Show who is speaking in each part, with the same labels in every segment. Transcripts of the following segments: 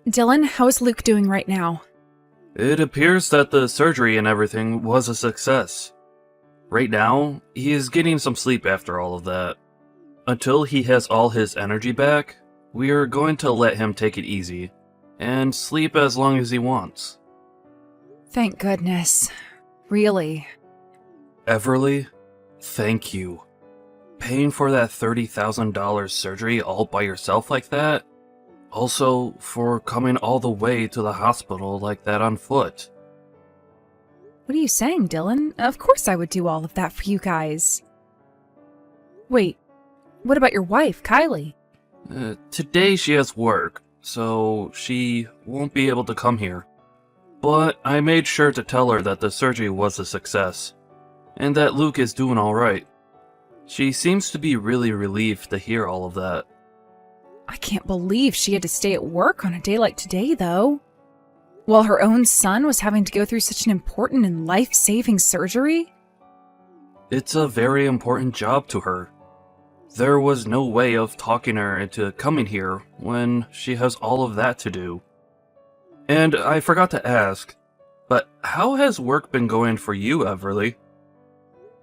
Speaker 1: Dylan, how is Luke doing right now?
Speaker 2: It appears that the surgery and everything was a success. Right now, he is getting some sleep after all of that. Until he has all his energy back, we are going to let him take it easy, and sleep as long as he wants.
Speaker 1: Thank goodness. Really.
Speaker 2: Everly, thank you. Paying for that $30,000 surgery all by yourself like that? Also, for coming all the way to the hospital like that on foot.
Speaker 1: What are you saying, Dylan? Of course I would do all of that for you guys. Wait, what about your wife, Kylie?
Speaker 2: Today she has work, so she won't be able to come here. But I made sure to tell her that the surgery was a success, and that Luke is doing alright. She seems to be really relieved to hear all of that.
Speaker 1: I can't believe she had to stay at work on a day like today, though. While her own son was having to go through such an important and life-saving surgery?
Speaker 2: It's a very important job to her. There was no way of talking her into coming here when she has all of that to do. And I forgot to ask, but how has work been going for you, Everly?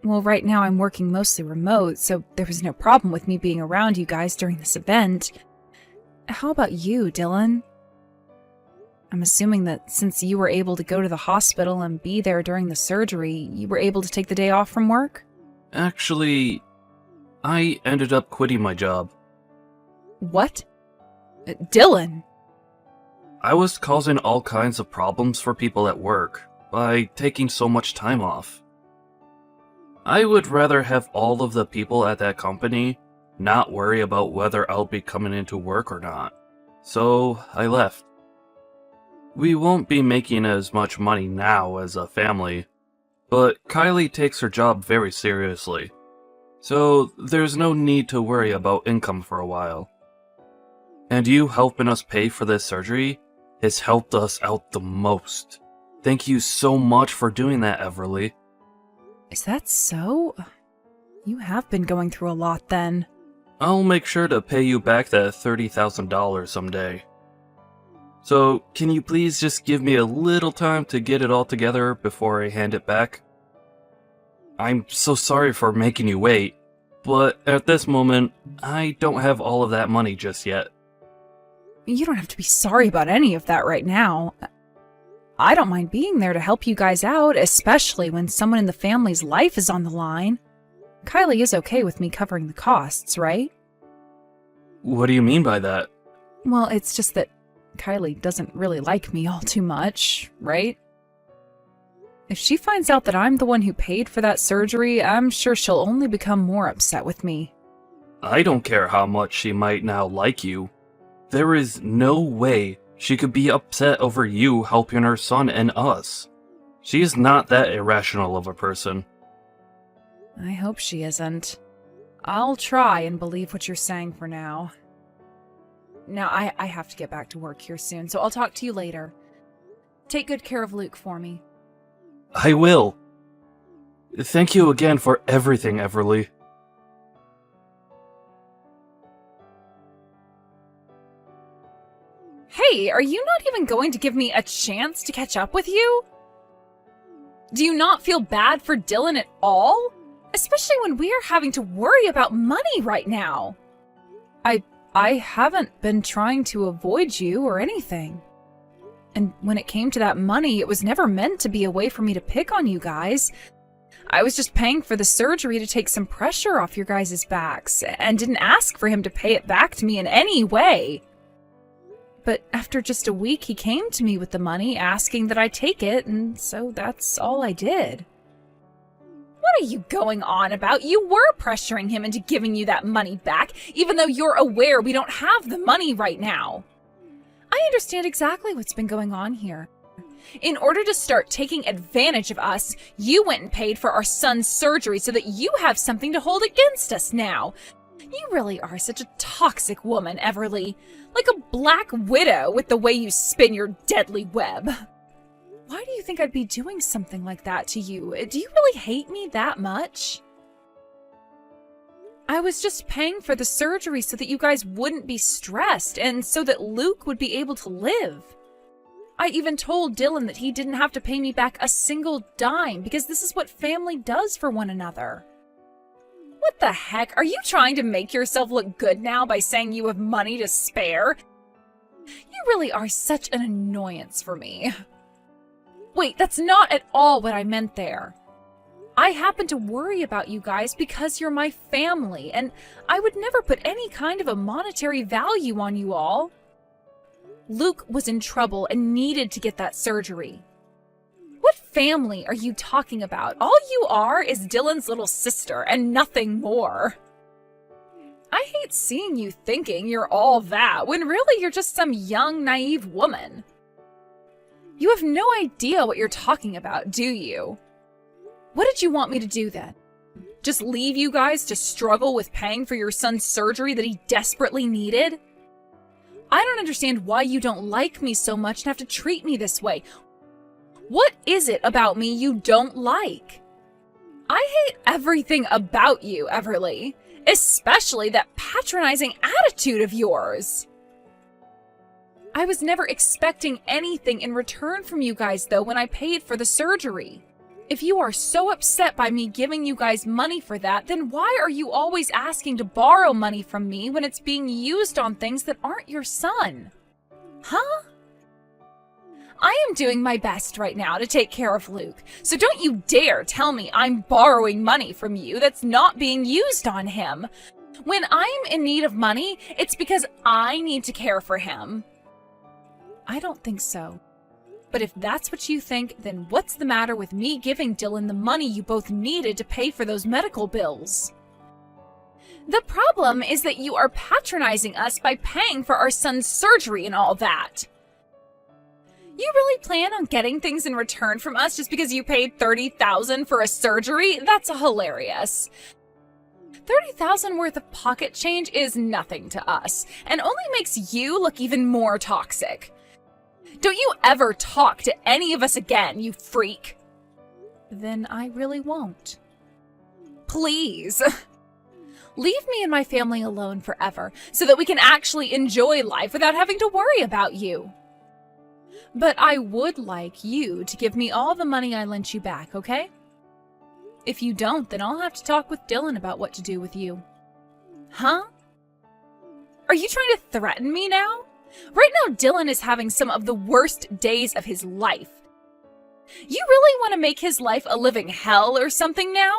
Speaker 1: Well, right now I'm working mostly remote, so there was no problem with me being around you guys during this event. How about you, Dylan? I'm assuming that since you were able to go to the hospital and be there during the surgery, you were able to take the day off from work?
Speaker 2: Actually, I ended up quitting my job.
Speaker 1: What? Dylan!
Speaker 2: I was causing all kinds of problems for people at work by taking so much time off. I would rather have all of the people at that company not worry about whether I'll be coming into work or not. So I left. We won't be making as much money now as a family, but Kylie takes her job very seriously. So there's no need to worry about income for a while. And you helping us pay for this surgery has helped us out the most. Thank you so much for doing that, Everly.
Speaker 1: Is that so? You have been going through a lot then.
Speaker 2: I'll make sure to pay you back that $30,000 someday. So, can you please just give me a little time to get it all together before I hand it back? I'm so sorry for making you wait, but at this moment, I don't have all of that money just yet.
Speaker 1: You don't have to be sorry about any of that right now. I don't mind being there to help you guys out, especially when someone in the family's life is on the line. Kylie is okay with me covering the costs, right?
Speaker 2: What do you mean by that?
Speaker 1: Well, it's just that Kylie doesn't really like me all too much, right? If she finds out that I'm the one who paid for that surgery, I'm sure she'll only become more upset with me.
Speaker 2: I don't care how much she might now like you. There is no way she could be upset over you helping her son and us. She is not that irrational of a person.
Speaker 1: I hope she isn't. I'll try and believe what you're saying for now. Now, I have to get back to work here soon, so I'll talk to you later. Take good care of Luke for me.
Speaker 2: I will. Thank you again for everything, Everly.
Speaker 1: Hey, are you not even going to give me a chance to catch up with you? Do you not feel bad for Dylan at all? Especially when we're having to worry about money right now. I haven't been trying to avoid you or anything. And when it came to that money, it was never meant to be a way for me to pick on you guys. I was just paying for the surgery to take some pressure off your guys' backs, and didn't ask for him to pay it back to me in any way. But after just a week, he came to me with the money, asking that I take it, and so that's all I did. What are you going on about? You were pressuring him into giving you that money back, even though you're aware we don't have the money right now. I understand exactly what's been going on here. In order to start taking advantage of us, you went and paid for our son's surgery so that you have something to hold against us now. You really are such a toxic woman, Everly. Like a black widow with the way you spin your deadly web. Why do you think I'd be doing something like that to you? Do you really hate me that much? I was just paying for the surgery so that you guys wouldn't be stressed and so that Luke would be able to live. I even told Dylan that he didn't have to pay me back a single dime because this is what family does for one another. What the heck? Are you trying to make yourself look good now by saying you have money to spare? You really are such an annoyance for me. Wait, that's not at all what I meant there. I happen to worry about you guys because you're my family, and I would never put any kind of a monetary value on you all. Luke was in trouble and needed to get that surgery. What family are you talking about? All you are is Dylan's little sister and nothing more. I hate seeing you thinking you're all that when really you're just some young, naive woman. You have no idea what you're talking about, do you? What did you want me to do then? Just leave you guys to struggle with paying for your son's surgery that he desperately needed? I don't understand why you don't like me so much and have to treat me this way. What is it about me you don't like? I hate everything about you, Everly, especially that patronizing attitude of yours. I was never expecting anything in return from you guys, though, when I paid for the surgery. If you are so upset by me giving you guys money for that, then why are you always asking to borrow money from me when it's being used on things that aren't your son? Huh? I am doing my best right now to take care of Luke, so don't you dare tell me I'm borrowing money from you that's not being used on him. When I'm in need of money, it's because I need to care for him. I don't think so. But if that's what you think, then what's the matter with me giving Dylan the money you both needed to pay for those medical bills? The problem is that you are patronizing us by paying for our son's surgery and all that. You really plan on getting things in return from us just because you paid $30,000 for a surgery? That's hilarious. $30,000 worth of pocket change is nothing to us, and only makes you look even more toxic. Don't you ever talk to any of us again, you freak. Then I really won't. Please. Leave me and my family alone forever so that we can actually enjoy life without having to worry about you. But I would like you to give me all the money I lent you back, okay? If you don't, then I'll have to talk with Dylan about what to do with you. Huh? Are you trying to threaten me now? Right now, Dylan is having some of the worst days of his life. You really want to make his life a living hell or something now?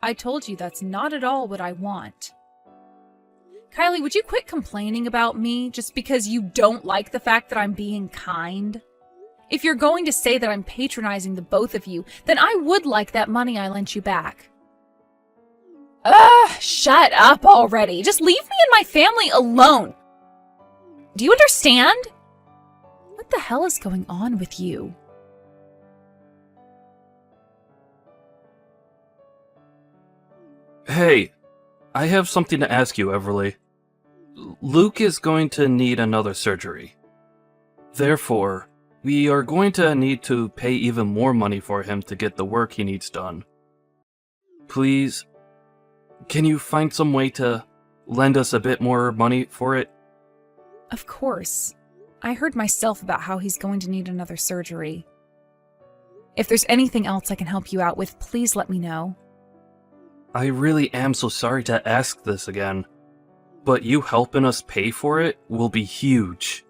Speaker 1: I told you that's not at all what I want. Kylie, would you quit complaining about me just because you don't like the fact that I'm being kind? If you're going to say that I'm patronizing the both of you, then I would like that money I lent you back. Ugh, shut up already. Just leave me and my family alone. Do you understand? What the hell is going on with you?
Speaker 2: Hey, I have something to ask you, Everly. Luke is going to need another surgery. Therefore, we are going to need to pay even more money for him to get the work he needs done. Please, can you find some way to lend us a bit more money for it?
Speaker 1: Of course. I heard myself about how he's going to need another surgery. If there's anything else I can help you out with, please let me know.
Speaker 2: I really am so sorry to ask this again, but you helping us pay for it will be huge.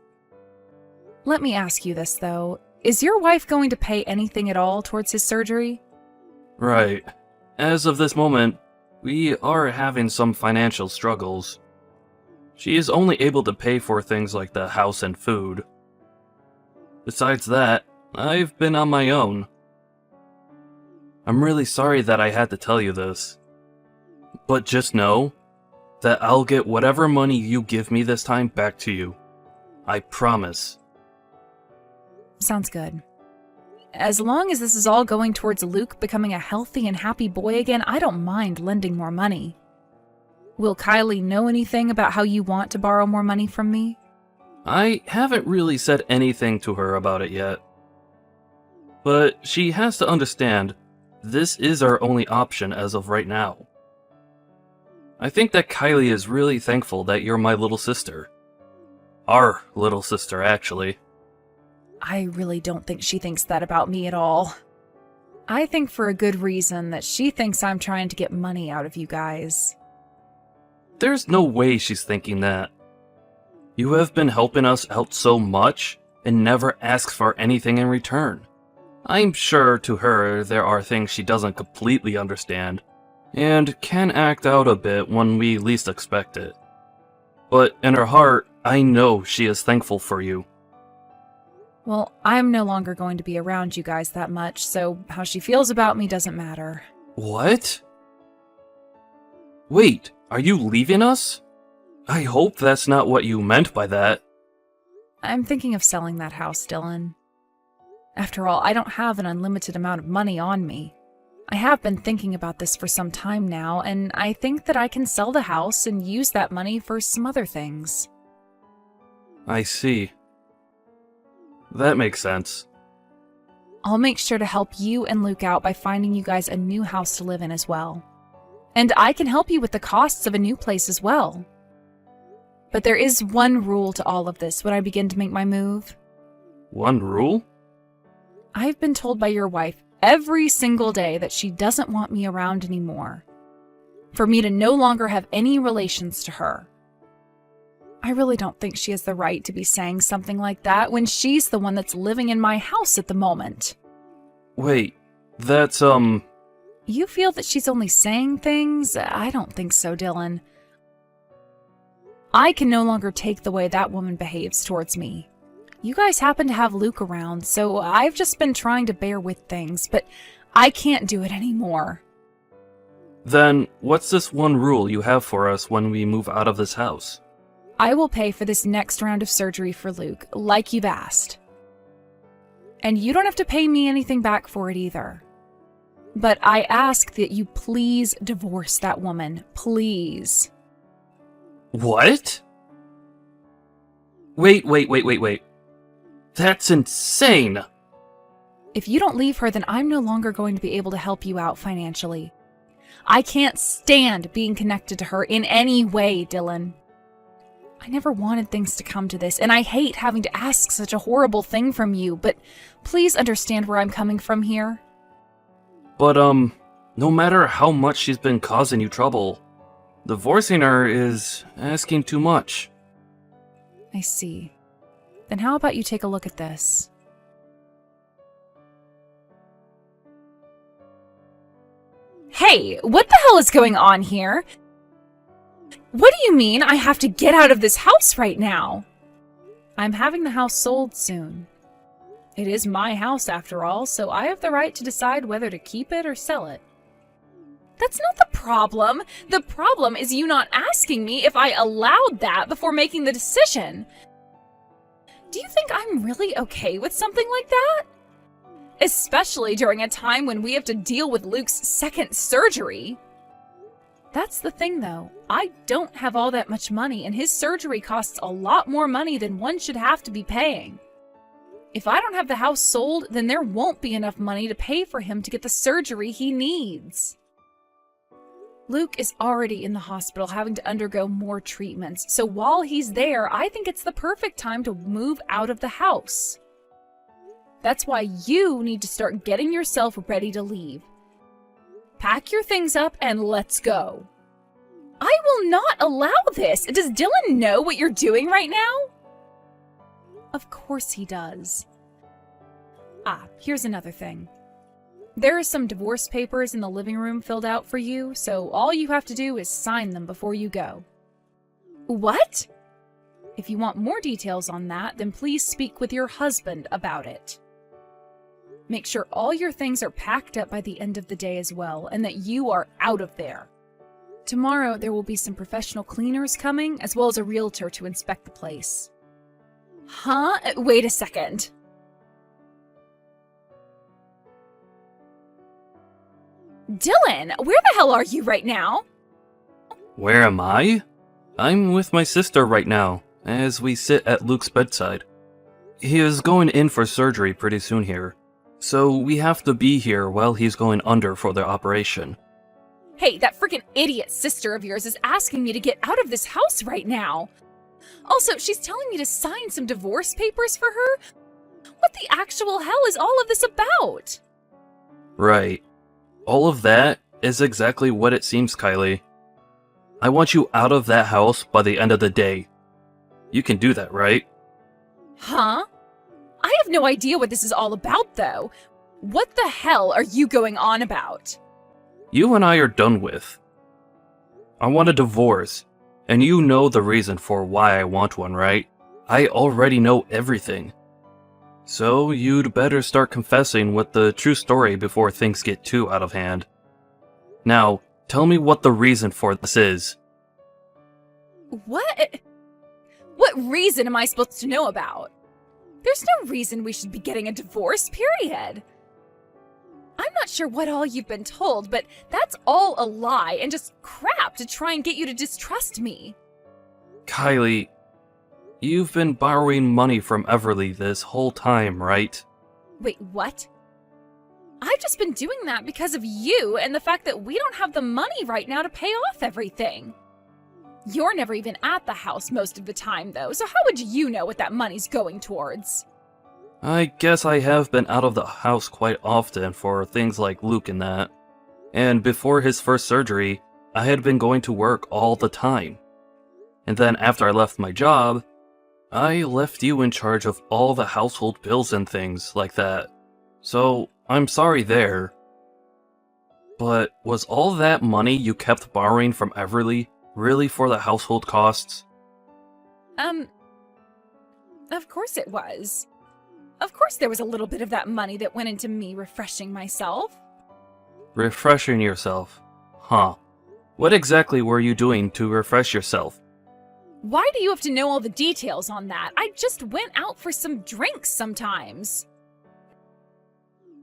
Speaker 1: Let me ask you this, though. Is your wife going to pay anything at all towards his surgery?
Speaker 2: Right. As of this moment, we are having some financial struggles. She is only able to pay for things like the house and food. Besides that, I've been on my own. I'm really sorry that I had to tell you this. But just know that I'll get whatever money you give me this time back to you. I promise.
Speaker 1: Sounds good. As long as this is all going towards Luke becoming a healthy and happy boy again, I don't mind lending more money. Will Kylie know anything about how you want to borrow more money from me?
Speaker 2: I haven't really said anything to her about it yet. But she has to understand, this is our only option as of right now. I think that Kylie is really thankful that you're my little sister. Our little sister, actually.
Speaker 1: I really don't think she thinks that about me at all. I think for a good reason that she thinks I'm trying to get money out of you guys.
Speaker 2: There's no way she's thinking that. You have been helping us out so much and never asked for anything in return. I'm sure to her there are things she doesn't completely understand, and can act out a bit when we least expect it. But in her heart, I know she is thankful for you.
Speaker 1: Well, I'm no longer going to be around you guys that much, so how she feels about me doesn't matter.
Speaker 2: What? Wait, are you leaving us? I hope that's not what you meant by that.
Speaker 1: I'm thinking of selling that house, Dylan. After all, I don't have an unlimited amount of money on me. I have been thinking about this for some time now, and I think that I can sell the house and use that money for some other things.
Speaker 2: I see. That makes sense.
Speaker 1: I'll make sure to help you and Luke out by finding you guys a new house to live in as well. And I can help you with the costs of a new place as well. But there is one rule to all of this when I begin to make my move.
Speaker 2: One rule?
Speaker 1: I've been told by your wife every single day that she doesn't want me around anymore. For me to no longer have any relations to her. I really don't think she has the right to be saying something like that when she's the one that's living in my house at the moment.
Speaker 2: Wait, that's,
Speaker 1: You feel that she's only saying things? I don't think so, Dylan. I can no longer take the way that woman behaves towards me. You guys happen to have Luke around, so I've just been trying to bear with things, but I can't do it anymore.
Speaker 2: Then what's this one rule you have for us when we move out of this house?
Speaker 1: I will pay for this next round of surgery for Luke, like you've asked. And you don't have to pay me anything back for it either. But I ask that you please divorce that woman, please.
Speaker 2: What? Wait. That's insane!
Speaker 1: If you don't leave her, then I'm no longer going to be able to help you out financially. I can't stand being connected to her in any way, Dylan. I never wanted things to come to this, and I hate having to ask such a horrible thing from you, but please understand where I'm coming from here.
Speaker 2: But, no matter how much she's been causing you trouble, divorcing her is asking too much.
Speaker 1: I see. Then how about you take a look at this? Hey, what the hell is going on here? What do you mean I have to get out of this house right now? I'm having the house sold soon. It is my house after all, so I have the right to decide whether to keep it or sell it. That's not the problem. The problem is you not asking me if I allowed that before making the decision. Do you think I'm really okay with something like that? Especially during a time when we have to deal with Luke's second surgery. That's the thing, though. I don't have all that much money, and his surgery costs a lot more money than one should have to be paying. If I don't have the house sold, then there won't be enough money to pay for him to get the surgery he needs. Luke is already in the hospital having to undergo more treatments, so while he's there, I think it's the perfect time to move out of the house. That's why you need to start getting yourself ready to leave. Pack your things up and let's go. I will not allow this. Does Dylan know what you're doing right now? Of course he does. Here's another thing. There are some divorce papers in the living room filled out for you, so all you have to do is sign them before you go. What? If you want more details on that, then please speak with your husband about it. Make sure all your things are packed up by the end of the day as well, and that you are out of there. Tomorrow there will be some professional cleaners coming, as well as a realtor to inspect the place. Huh? Wait a second. Dylan, where the hell are you right now?
Speaker 2: Where am I? I'm with my sister right now, as we sit at Luke's bedside. He is going in for surgery pretty soon here, so we have to be here while he's going under for the operation.
Speaker 1: Hey, that freaking idiot sister of yours is asking me to get out of this house right now. Also, she's telling me to sign some divorce papers for her? What the actual hell is all of this about?
Speaker 2: Right. All of that is exactly what it seems, Kylie. I want you out of that house by the end of the day. You can do that, right?
Speaker 1: Huh? I have no idea what this is all about, though. What the hell are you going on about?
Speaker 2: You and I are done with. I want a divorce, and you know the reason for why I want one, right? I already know everything. So you'd better start confessing with the true story before things get too out of hand. Now, tell me what the reason for this is.
Speaker 1: What? What reason am I supposed to know about? There's no reason we should be getting a divorce, period. I'm not sure what all you've been told, but that's all a lie and just crap to try and get you to distrust me.
Speaker 2: Kylie, you've been borrowing money from Everly this whole time, right?
Speaker 1: Wait, what? I've just been doing that because of you and the fact that we don't have the money right now to pay off everything. You're never even at the house most of the time, though, so how would you know what that money's going towards?
Speaker 2: I guess I have been out of the house quite often for things like Luke and that. And before his first surgery, I had been going to work all the time. And then after I left my job, I left you in charge of all the household bills and things like that. So, I'm sorry there. But was all that money you kept borrowing from Everly really for the household costs?
Speaker 1: Of course it was. Of course there was a little bit of that money that went into me refreshing myself.
Speaker 2: Refreshing yourself? Huh. What exactly were you doing to refresh yourself?
Speaker 1: Why do you have to know all the details on that? I just went out for some drinks sometimes.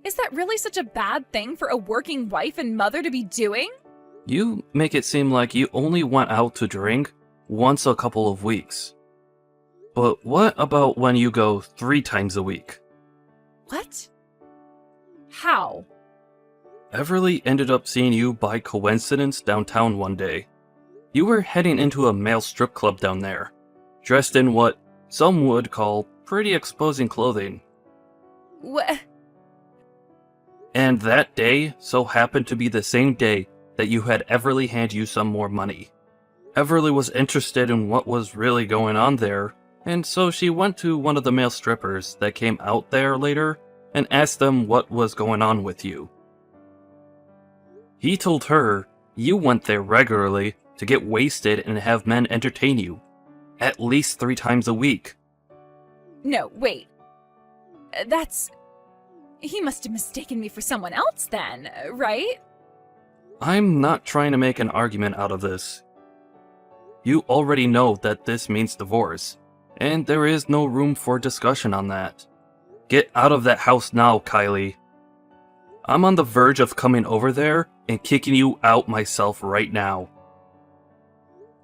Speaker 1: Is that really such a bad thing for a working wife and mother to be doing?
Speaker 2: You make it seem like you only went out to drink once a couple of weeks. But what about when you go 3 times a week?
Speaker 1: What? How?
Speaker 2: Everly ended up seeing you by coincidence downtown one day. You were heading into a male strip club down there, dressed in what some would call pretty exposing clothing.
Speaker 1: What?
Speaker 2: And that day so happened to be the same day that you had Everly hand you some more money. Everly was interested in what was really going on there, and so she went to one of the male strippers that came out there later and asked them what was going on with you. He told her you went there regularly to get wasted and have men entertain you, at least 3 times a week.
Speaker 1: No, wait. That's... He must have mistaken me for someone else then, right?
Speaker 2: I'm not trying to make an argument out of this. You already know that this means divorce, and there is no room for discussion on that. Get out of that house now, Kylie. I'm on the verge of coming over there and kicking you out myself right now.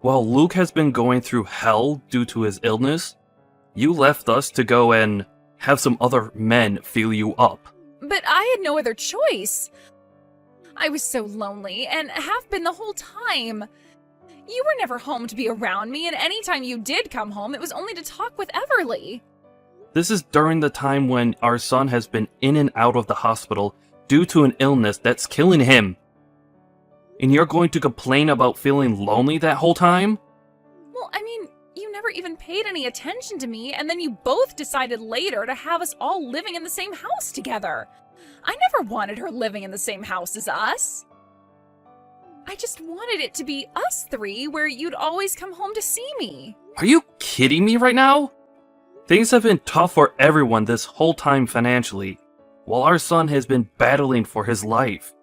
Speaker 2: While Luke has been going through hell due to his illness, you left us to go and have some other men fill you up.
Speaker 1: But I had no other choice. I was so lonely, and have been the whole time. You were never home to be around me, and anytime you did come home, it was only to talk with Everly.
Speaker 2: This is during the time when our son has been in and out of the hospital due to an illness that's killing him. And you're going to complain about feeling lonely that whole time?
Speaker 1: Well, I mean, you never even paid any attention to me, and then you both decided later to have us all living in the same house together. I never wanted her living in the same house as us. I just wanted it to be us 3 where you'd always come home to see me.
Speaker 2: Are you kidding me right now? Things have been tough for everyone this whole time financially, while our son has been battling for his life.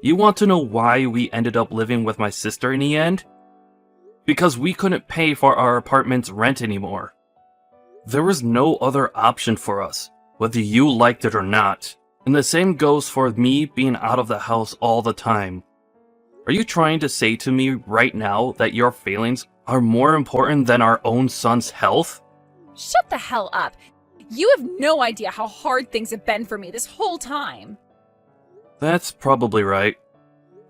Speaker 2: You want to know why we ended up living with my sister in the end? Because we couldn't pay for our apartment's rent anymore. There was no other option for us, whether you liked it or not. And the same goes for me being out of the house all the time. Are you trying to say to me right now that your feelings are more important than our own son's health?
Speaker 1: Shut the hell up. You have no idea how hard things have been for me this whole time.
Speaker 2: That's probably right.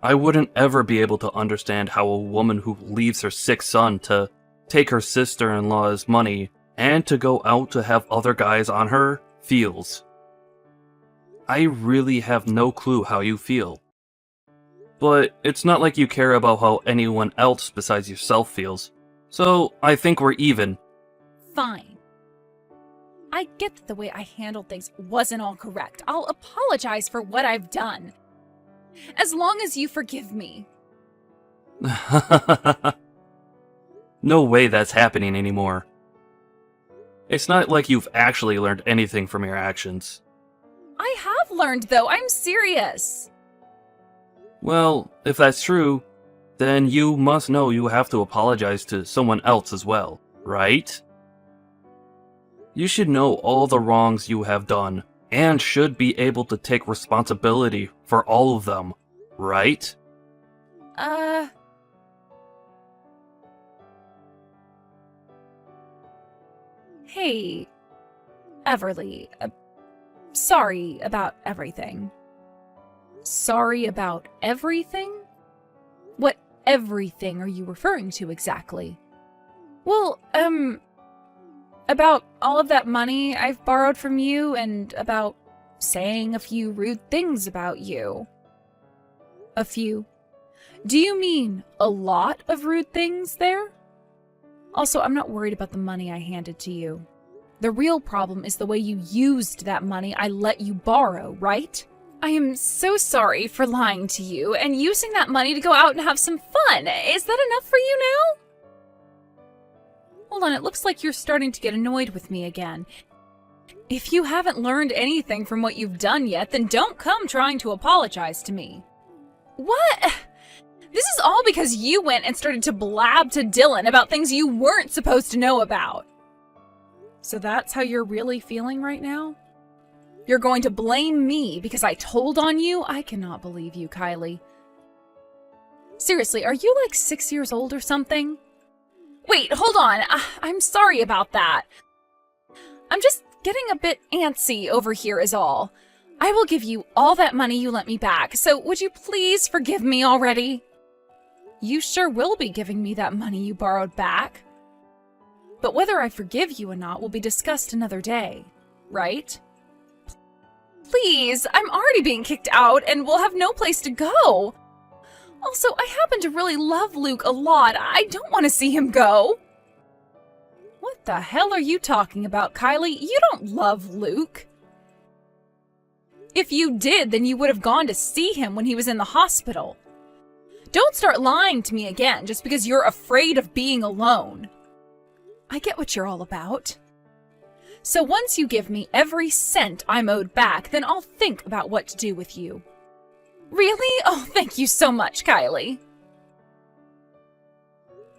Speaker 2: I wouldn't ever be able to understand how a woman who leaves her sick son to take her sister-in-law's money and to go out to have other guys on her feels. I really have no clue how you feel. But it's not like you care about how anyone else besides yourself feels. So I think we're even.
Speaker 1: Fine. I get that the way I handled things wasn't all correct. I'll apologize for what I've done. As long as you forgive me.
Speaker 2: No way that's happening anymore. It's not like you've actually learned anything from your actions.
Speaker 1: I have learned, though. I'm serious.
Speaker 2: Well, if that's true, then you must know you have to apologize to someone else as well, right? You should know all the wrongs you have done, and should be able to take responsibility for all of them, right?
Speaker 1: Hey, Everly, sorry about everything. Sorry about everything? What everything are you referring to exactly? Well, about all of that money I've borrowed from you and about saying a few rude things about you. A few? Do you mean a lot of rude things there? Also, I'm not worried about the money I handed to you. The real problem is the way you used that money I let you borrow, right? I am so sorry for lying to you and using that money to go out and have some fun. Is that enough for you now? Hold on, it looks like you're starting to get annoyed with me again. If you haven't learned anything from what you've done yet, then don't come trying to apologize to me. What? This is all because you went and started to blab to Dylan about things you weren't supposed to know about. So that's how you're really feeling right now? You're going to blame me because I told on you? I cannot believe you, Kylie. Seriously, are you like 6 years old or something? Wait, hold on. I'm sorry about that. I'm just getting a bit antsy over here is all. I will give you all that money you lent me back, so would you please forgive me already? You sure will be giving me that money you borrowed back. But whether I forgive you or not will be discussed another day, right? Please, I'm already being kicked out and will have no place to go. Also, I happen to really love Luke a lot. I don't want to see him go. What the hell are you talking about, Kylie? You don't love Luke. If you did, then you would have gone to see him when he was in the hospital. Don't start lying to me again just because you're afraid of being alone. I get what you're all about. So once you give me every cent I'm owed back, then I'll think about what to do with you. Really? Oh, thank you so much, Kylie.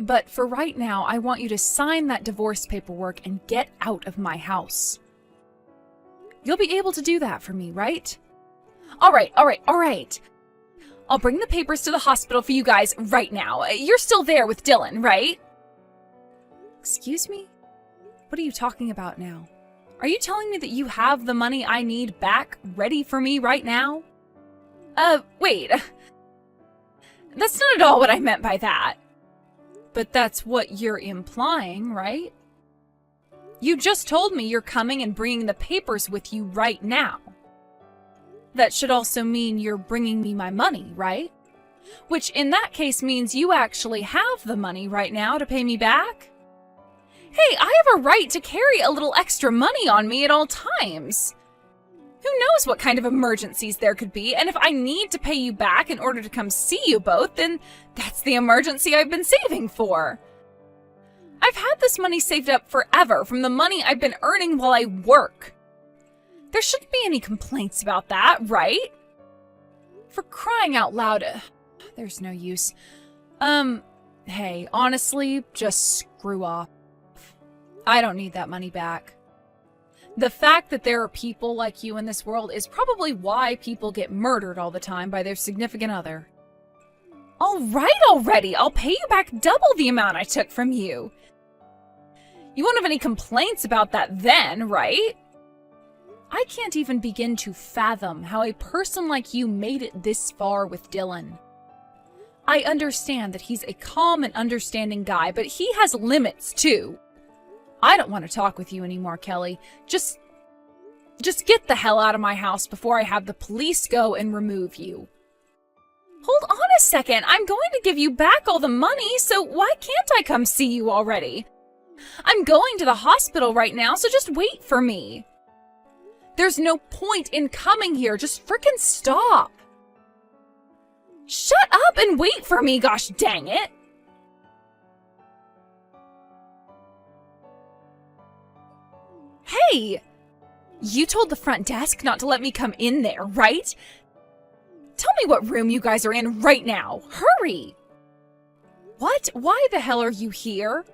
Speaker 1: But for right now, I want you to sign that divorce paperwork and get out of my house. You'll be able to do that for me, right? All right. I'll bring the papers to the hospital for you guys right now. You're still there with Dylan, right? Excuse me? What are you talking about now? Are you telling me that you have the money I need back ready for me right now? Wait. That's not at all what I meant by that. But that's what you're implying, right? You just told me you're coming and bringing the papers with you right now. That should also mean you're bringing me my money, right? Which in that case means you actually have the money right now to pay me back? Hey, I have a right to carry a little extra money on me at all times. Who knows what kind of emergencies there could be, and if I need to pay you back in order to come see you both, then that's the emergency I've been saving for. I've had this money saved up forever from the money I've been earning while I work. There shouldn't be any complaints about that, right? For crying out loud, there's no use. Hey, honestly, just screw off. I don't need that money back. The fact that there are people like you in this world is probably why people get murdered all the time by their significant other. All right already, I'll pay you back double the amount I took from you. You won't have any complaints about that then, right? I can't even begin to fathom how a person like you made it this far with Dylan. I understand that he's a calm and understanding guy, but he has limits too. I don't want to talk with you anymore, Kelly. Just get the hell out of my house before I have the police go and remove you. Hold on a second. I'm going to give you back all the money, so why can't I come see you already? I'm going to the hospital right now, so just wait for me. There's no point in coming here. Just frickin' stop. Shut up and wait for me, gosh dang it. Hey! You told the front desk not to let me come in there, right? Tell me what room you guys are in right now. Hurry! What? Why the hell are you here?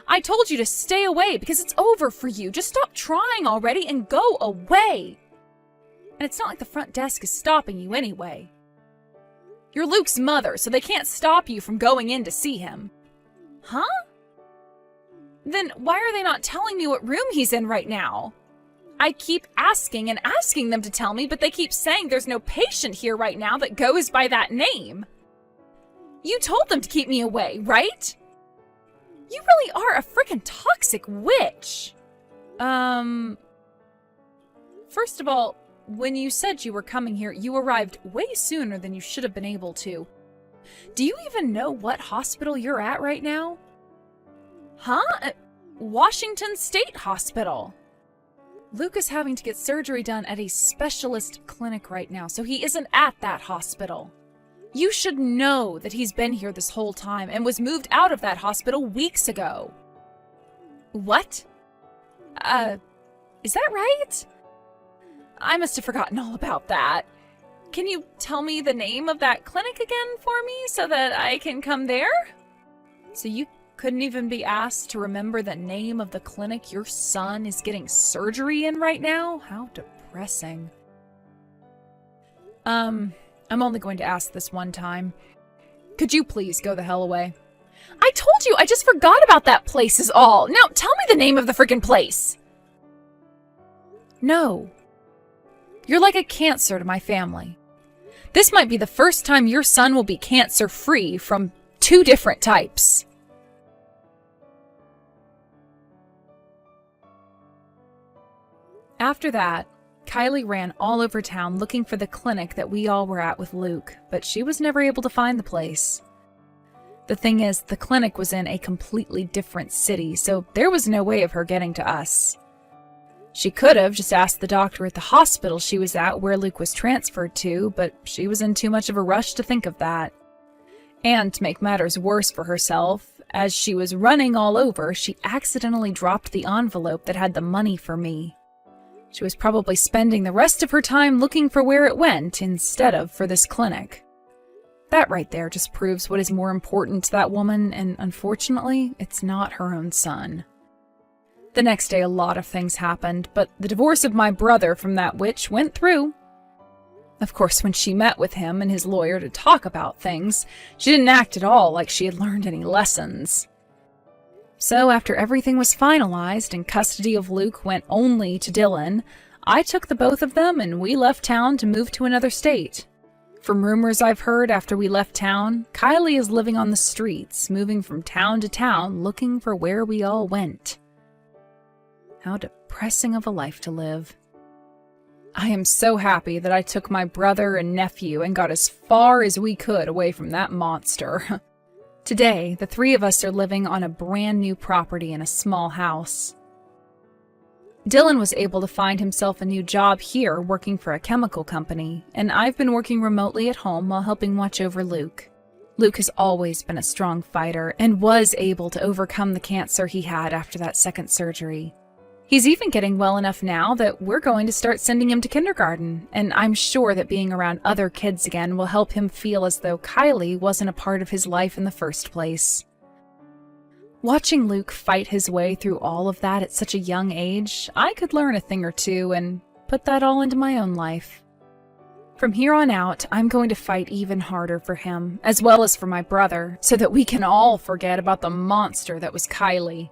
Speaker 1: I told you to stay away because it's over for you. Just stop trying already and go away. And it's not like the front desk is stopping you anyway. You're Luke's mother, so they can't stop you from going in to see him. Huh? Then why are they not telling me what room he's in right now? I keep asking and asking them to tell me, but they keep saying there's no patient here right now that goes by that name. You told them to keep me away, right? You really are a freaking toxic witch. First of all, when you said you were coming here, you arrived way sooner than you should have been able to. Do you even know what hospital you're at right now? Huh? Washington State Hospital. Luke is having to get surgery done at a specialist clinic right now, so he isn't at that hospital. You should know that he's been here this whole time and was moved out of that hospital weeks ago. What? Is that right? I must have forgotten all about that. Can you tell me the name of that clinic again for me so that I can come there? So you couldn't even be asked to remember the name of the clinic your son is getting surgery in right now? How depressing. I'm only going to ask this one time. Could you please go the hell away? I told you, I just forgot about that place is all. Now tell me the name of the freaking place. No. You're like a cancer to my family. This might be the first time your son will be cancer-free from 2 different types. After that, Kylie ran all over town looking for the clinic that we all were at with Luke, but she was never able to find the place. The thing is, the clinic was in a completely different city, so there was no way of her getting to us. She could have just asked the doctor at the hospital she was at where Luke was transferred to, but she was in too much of a rush to think of that. And to make matters worse for herself, as she was running all over, she accidentally dropped the envelope that had the money for me. She was probably spending the rest of her time looking for where it went instead of for this clinic. That right there just proves what is more important to that woman, and unfortunately, it's not her own son. The next day, a lot of things happened, but the divorce of my brother from that witch went through. Of course, when she met with him and his lawyer to talk about things, she didn't act at all like she had learned any lessons. So after everything was finalized and custody of Luke went only to Dylan, I took the both of them and we left town to move to another state. From rumors I've heard after we left town, Kylie is living on the streets, moving from town to town, looking for where we all went. How depressing of a life to live. I am so happy that I took my brother and nephew and got as far as we could away from that monster. Today, the 3 of us are living on a brand new property in a small house. Dylan was able to find himself a new job here working for a chemical company, and I've been working remotely at home while helping watch over Luke. Luke has always been a strong fighter and was able to overcome the cancer he had after that second surgery. He's even getting well enough now that we're going to start sending him to kindergarten, and I'm sure that being around other kids again will help him feel as though Kylie wasn't a part of his life in the first place. Watching Luke fight his way through all of that at such a young age, I could learn a thing or two and put that all into my own life. From here on out, I'm going to fight even harder for him, as well as for my brother, so that we can all forget about the monster that was Kylie.